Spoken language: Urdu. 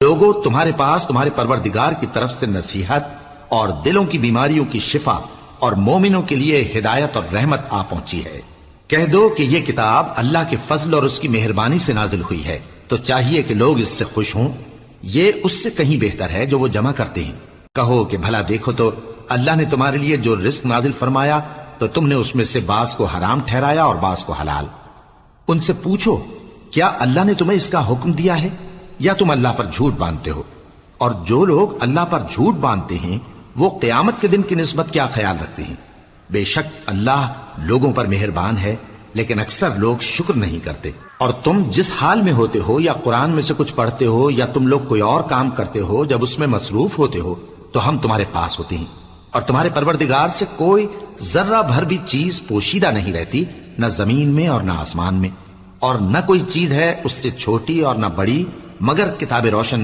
لوگوں تمہارے پاس تمہارے پروردگار کی طرف سے نصیحت اور دلوں کی بیماریوں کی شفا اور مومنوں کے لیے ہدایت اور رحمت آ پہنچی ہے۔ کہہ دو کہ یہ کتاب اللہ کے فضل اور اس کی مہربانی سے نازل ہوئی ہے، تو چاہیے کہ لوگ اس سے خوش ہوں، یہ اس سے کہیں بہتر ہے جو وہ جمع کرتے ہیں۔ کہو کہ بھلا دیکھو تو اللہ نے تمہارے لیے جو رزق نازل فرمایا تو تم نے اس میں سے بعض کو حرام ٹھہرایا اور بعض کو حلال۔ ان سے پوچھو کیا اللہ نے تمہیں اس کا حکم دیا ہے یا تم اللہ پر جھوٹ باندھتے ہو؟ اور جو لوگ اللہ پر جھوٹ باندھتے ہیں وہ قیامت کے دن کی نسبت کیا خیال رکھتے ہیں؟ بے شک اللہ لوگوں پر مہربان ہے، لیکن اکثر لوگ شکر نہیں کرتے۔ اور تم جس حال میں ہوتے ہو، یا قرآن میں سے کچھ پڑھتے ہو یا تم لوگ کوئی اور کام کرتے ہو، جب اس میں مصروف ہوتے ہو تو ہم تمہارے پاس ہوتے ہیں، اور تمہارے پروردگار سے کوئی ذرہ بھر بھی چیز پوشیدہ نہیں رہتی، نہ زمین میں اور نہ آسمان میں، اور نہ کوئی چیز ہے اس سے چھوٹی اور نہ بڑی مگر کتاب روشن